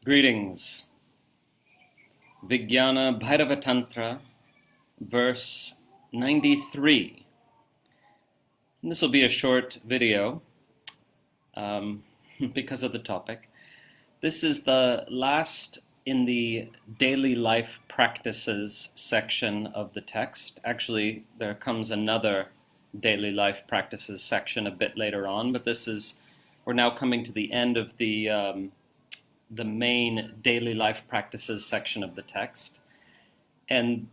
Greetings. Vijñāna-bhairava-tantra, verse 93. And this will be a short video because of the topic. This is the last in the daily life practices section of the text. Actually, there comes another daily life practices section a bit later on, but we're now coming to the end of the main daily life practices section of the text. And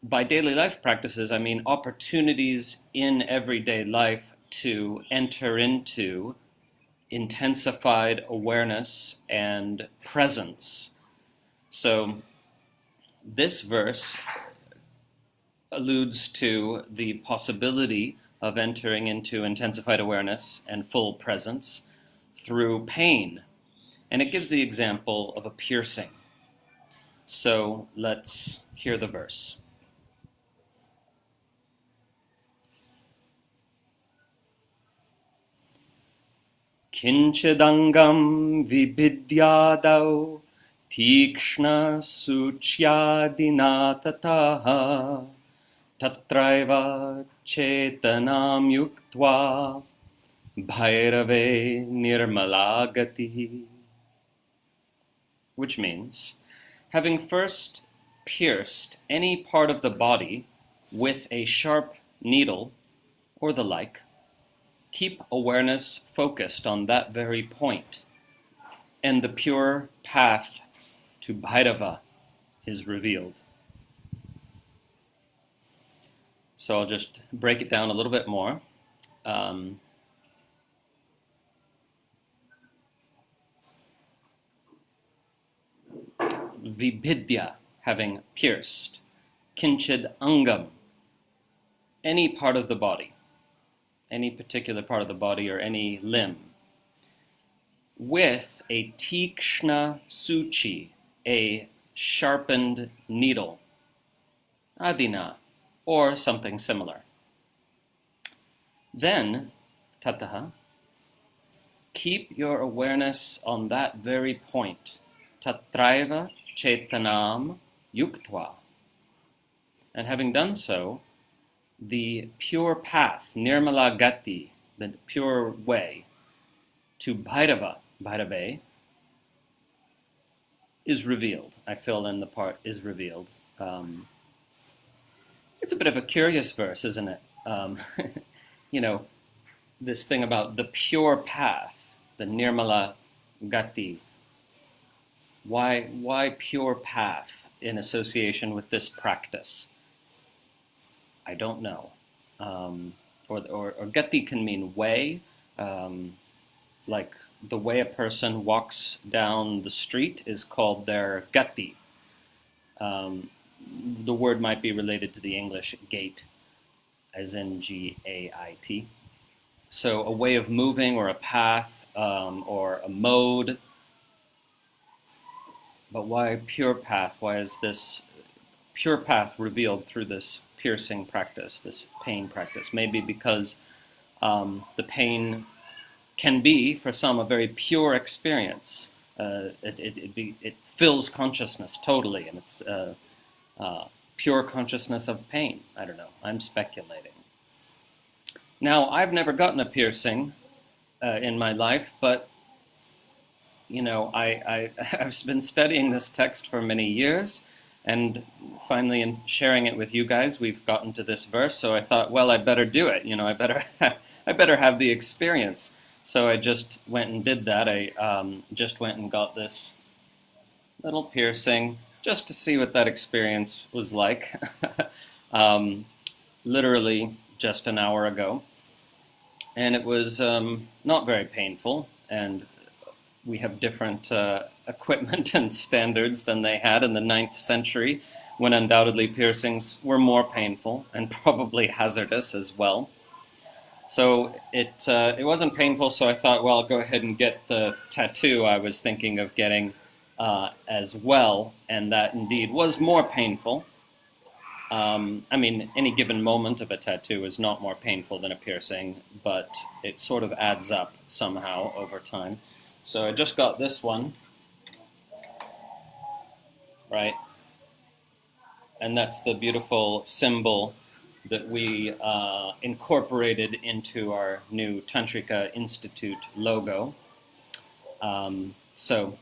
by daily life practices, I mean opportunities in everyday life to enter into intensified awareness and presence. So this verse alludes to the possibility of entering into intensified awareness and full presence through pain. And it gives the example of a piercing. So let's hear the verse. Kiñcid aṅgaṃ vibhidyādau tīkṣṇasūcyādinā tataḥ tatraiva cetanāṃ yuktvā bhairave nirmalā gatiḥ. Which means, having first pierced any part of the body with a sharp needle or the like, keep awareness focused on that very point, and the pure path to bhairava is revealed. So I'll just break it down a little bit more. Vibhidya, having pierced. Kiñcid aṅgaṃ, any part of the body, any particular part of the body or any limb, with a tīkṣṇasūci, a sharpened needle, adina, or something similar. Then, tataḥ, keep your awareness on that very point, tatraiva, cetanāṃ, yuktvā. And having done so, the pure path, nirmalā gatiḥ, the pure way to bhairave, is revealed. I fill in the part is revealed. It's a bit of a curious verse, isn't it? This thing about the pure path, the nirmalā gatiḥ. Why pure path in association with this practice? I don't know. Or gatiḥ can mean way, like the way a person walks down the street is called their gatiḥ. The word might be related to the English gait, as in G-A-I-T. So a way of moving or a path or a mode. But why pure path? Why is this pure path revealed through this piercing practice, this pain practice? Maybe because the pain can be, for some, a very pure experience. It fills consciousness totally, and it's pure consciousness of pain. I don't know. I'm speculating. Now, I've never gotten a piercing in my life, but I've been studying this text for many years, and finally in sharing it with you guys, we've gotten to this verse, so I thought, well, I'd better do it. I better have the experience. So I just went and did that. I just went and got this little piercing just to see what that experience was like. Literally just an hour ago. And it was not very painful, and we have different equipment and standards than they had in the 9th century, when undoubtedly piercings were more painful and probably hazardous as well. So it wasn't painful, so I thought, well, I'll go ahead and get the tattoo I was thinking of getting as well, and that indeed was more painful. I mean, any given moment of a tattoo is not more painful than a piercing, but it sort of adds up somehow over time. So I just got this one, right? And that's the beautiful symbol that we incorporated into our new Tantrika Institute logo. So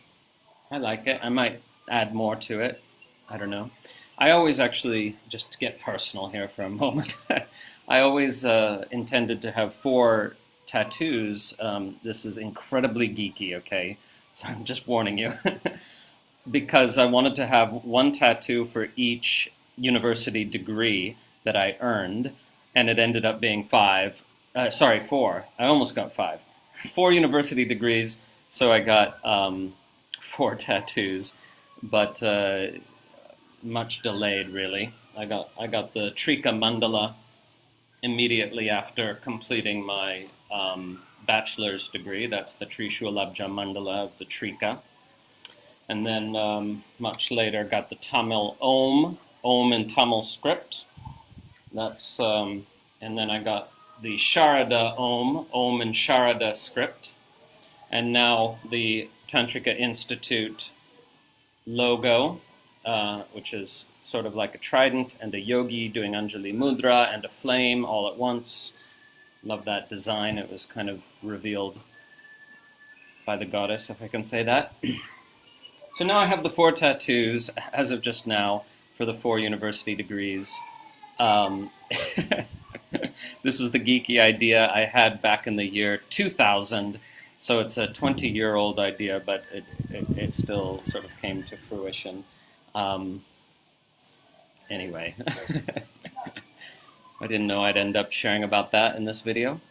I like it. I might add more to it. I don't know. I always actually, just to get personal here for a moment, I always intended to have 4 tattoos. This is incredibly geeky, okay? So I'm just warning you. Because I wanted to have 1 tattoo for each university degree that I earned, and it ended up being 4. I almost got 5. 4 university degrees, so I got 4 tattoos, but much delayed, really. I got the Trika Mandala immediately after completing my bachelor's degree. That's the Trishulabja Mandala of the Trika. And then much later got the Tamil Om in Tamil script. That's and then I got the Sharada Om in Sharada script. And now the Tantrika Institute logo, which is sort of like a trident and a yogi doing Anjali Mudra and a flame all at once. Love that design. It was kind of revealed by the goddess, if I can say that. So now I have the 4 tattoos, as of just now, for the 4 university degrees. This was the geeky idea I had back in the year 2000, so it's a 20-year-old idea, but it still sort of came to fruition. Anyway, I didn't know I'd end up sharing about that in this video.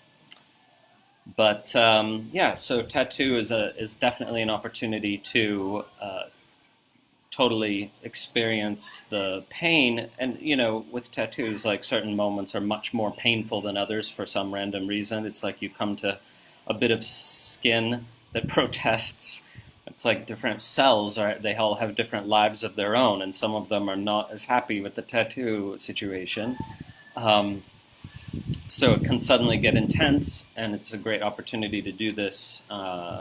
But yeah, so tattoo is definitely an opportunity to totally experience the pain. And you know, with tattoos, like certain moments are much more painful than others for some random reason. It's like you come to a bit of skin that protests. It's like different cells they all have different lives of their own, and some of them are not as happy with the tattoo situation. So it can suddenly get intense, and it's a great opportunity to do this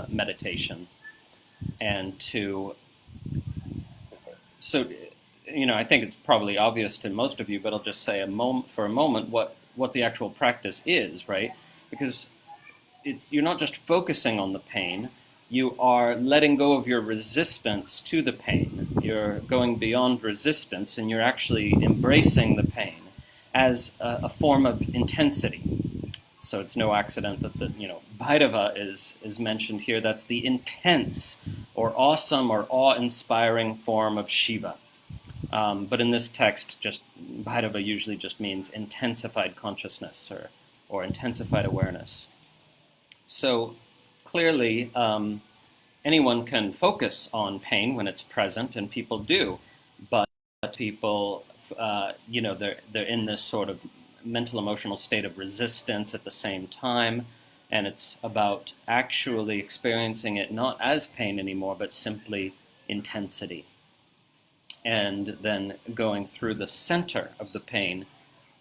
meditation. And so, you know, I think it's probably obvious to most of you, but I'll just say for a moment what the actual practice is, right? Because you're not just focusing on the pain, you are letting go of your resistance to the pain. You're going beyond resistance, and you're actually embracing the pain as a form of intensity. So it's no accident that the bhairava is mentioned here. That's the intense or awesome or awe-inspiring form of Shiva. But in this text, just bhairava usually just means intensified consciousness or intensified awareness. So clearly, anyone can focus on pain when it's present, and people do, but people they're in this sort of mental emotional state of resistance at the same time, and it's about actually experiencing it not as pain anymore, but simply intensity, and then going through the center of the pain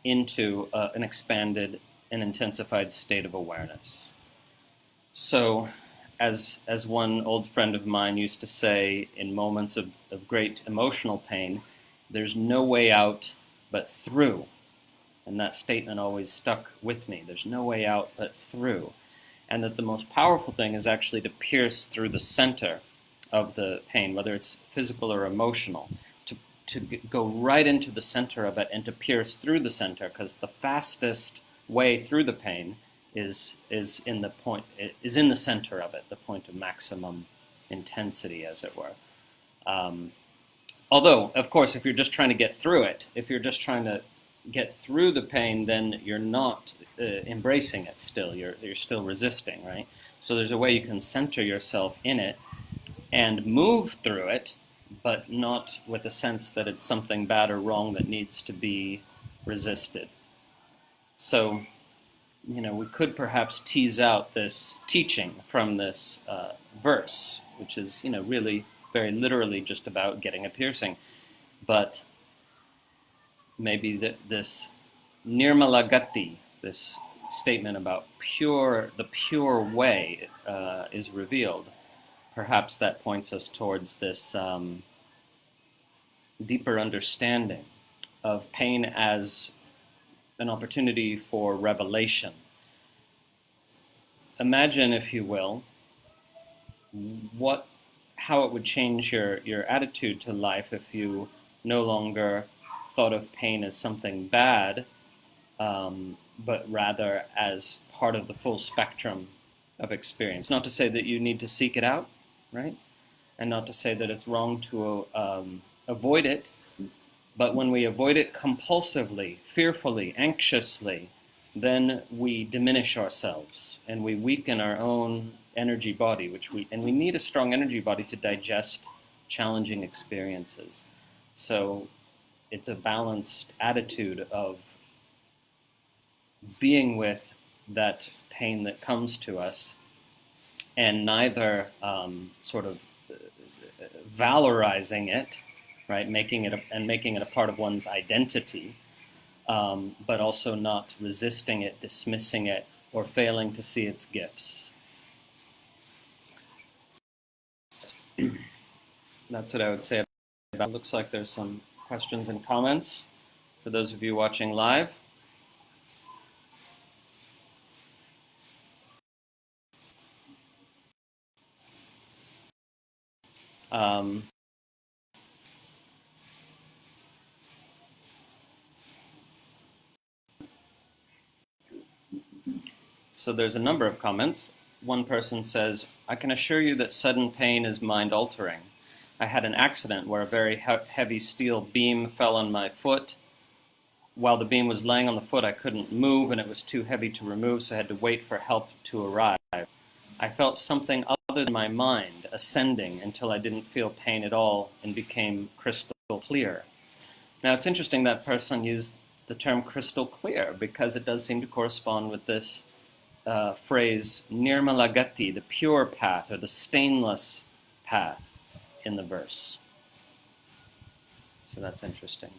into an expanded and intensified state of awareness. So as one old friend of mine used to say, in moments of great emotional pain, there's no way out but through. And that statement always stuck with me. There's no way out but through. And that the most powerful thing is actually to pierce through the center of the pain, whether it's physical or emotional, to go right into the center of it and to pierce through the center, because the fastest way through the pain is in the center of it, the point of maximum intensity, as it were. Although, of course, if you're just trying to get through it, if you're just trying to get through the pain, then you're not embracing it still. You're still resisting, right? So there's a way you can center yourself in it and move through it, but not with a sense that it's something bad or wrong that needs to be resisted. So, we could perhaps tease out this teaching from this verse, which is, really very literally just about getting a piercing. But maybe this nirmalā gatiḥ, this statement about the pure way is revealed. Perhaps that points us towards this deeper understanding of pain as an opportunity for revelation. Imagine, if you will, how it would change your attitude to life if you no longer thought of pain as something bad, but rather as part of the full spectrum of experience. Not to say that you need to seek it out, right? And not to say that it's wrong to avoid it, but when we avoid it compulsively, fearfully, anxiously, then we diminish ourselves and we weaken our own energy body, and we need a strong energy body to digest challenging experiences. So it's a balanced attitude of being with that pain that comes to us, and neither sort of valorizing it, right, making it a part of one's identity, but also not resisting it, dismissing it, or failing to see its gifts. That's what I would say about it. Looks like there's some questions and comments for those of you watching live. So there's a number of comments. One person says, I can assure you that sudden pain is mind-altering. I had an accident where a very heavy steel beam fell on my foot. While the beam was laying on the foot, I couldn't move, and it was too heavy to remove, so I had to wait for help to arrive. I felt something other than my mind ascending until I didn't feel pain at all and became crystal clear. Now, it's interesting that person used the term crystal clear, because it does seem to correspond with this phrase, nirmalā gatiḥ, the pure path, or the stainless path in the verse. So that's interesting.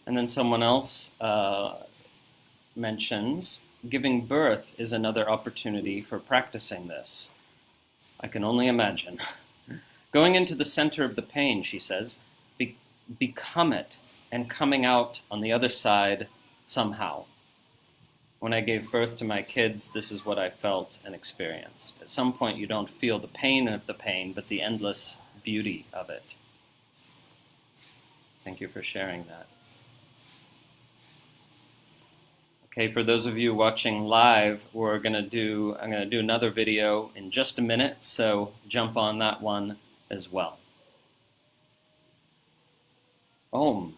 And then someone else mentions, giving birth is another opportunity for practicing this. I can only imagine. Going into the center of the pain, she says, become it, and coming out on the other side somehow. When I gave birth to my kids, this is what I felt and experienced. At some point, you don't feel the pain of the pain, but the endless beauty of it. Thank you for sharing that. Okay, for those of you watching live, I'm going to do another video in just a minute, so jump on that one as well. Om.